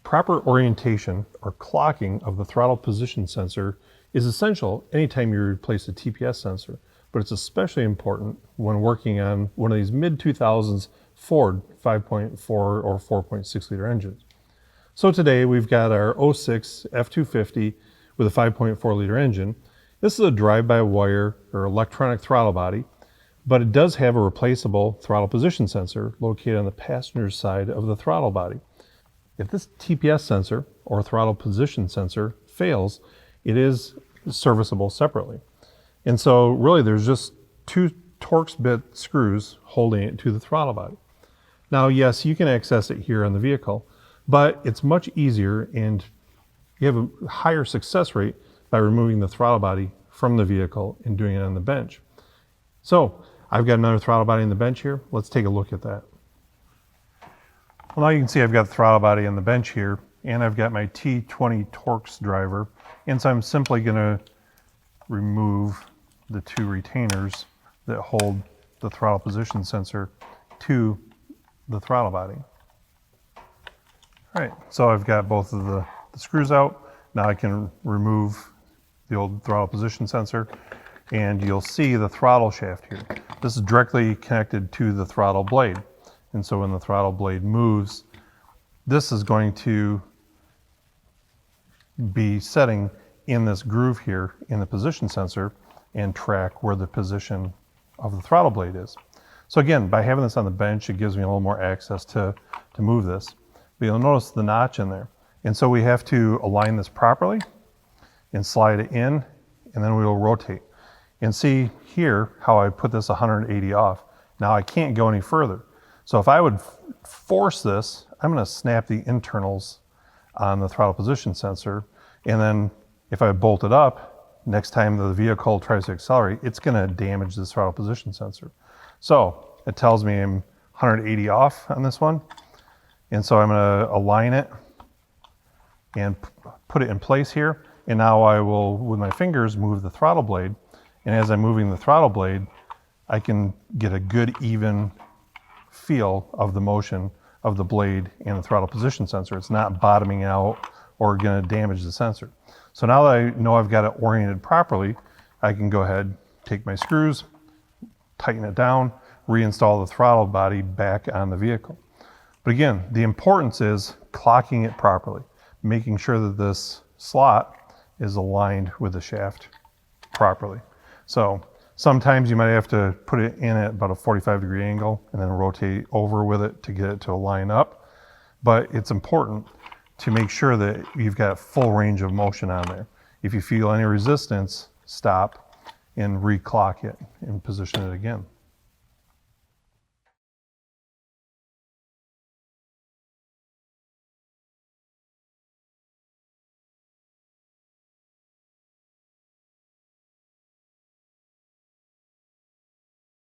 Proper orientation or clocking of the throttle position sensor is essential anytime you replace a TPS sensor, but it's especially important when working on one of these mid-2000s Ford 5.4 or 4.6 liter engines. So today we've got our 06 F250 with a 5.4 liter engine. This is a drive-by-wire or electronic throttle body, but it does have a replaceable throttle position sensor located on the passenger side of the throttle body. If this TPS sensor or throttle position sensor fails, it is serviceable separately. And so really there's just two Torx bit screws holding it to the throttle body. Now, yes, you can access it here on the vehicle, but it's much easier and you have a higher success rate by removing the throttle body from the vehicle and doing it on the bench. So I've got another throttle body on the bench here. Let's take a look at that. Well, now you can see I've got the throttle body on the bench here, and I've got my T20 Torx driver. And so I'm simply going to remove the two retainers that hold the throttle position sensor to the throttle body. All right, so I've got both of the screws out. Now I can remove the old throttle position sensor, and you'll see the throttle shaft here. This is directly connected to the throttle blade. And so when the throttle blade moves, this is going to be setting in this groove here in the position sensor and track where the position of the throttle blade is. So again, by having this on the bench, it gives me a little more access to move this. But you'll notice the notch in there. And so we have to align this properly and slide it in, and then we will rotate. And see here how I put this 180 off. Now I can't go any further. So if I would force this, I'm going to snap the internals on the throttle position sensor, and then if I bolt it up, next time the vehicle tries to accelerate, it's going to damage this throttle position sensor. So it tells me I'm 180 off on this one, and so I'm going to align it and put it in place here, and now I will, with my fingers, move the throttle blade, and as I'm moving the throttle blade, I can get a good even feel of the motion of the blade and the throttle position sensor. It's not bottoming out or going to damage the sensor. So now that I know I've got it oriented properly, I can go ahead, take my screws, tighten it down, reinstall the throttle body back on the vehicle. But again, the importance is clocking it properly, making sure that this slot is aligned with the shaft properly. So sometimes you might have to put it in at about a 45-degree angle and then rotate over with it to get it to line up. But it's important to make sure that you've got full range of motion on there. If you feel any resistance, stop and re-clock it and position it again.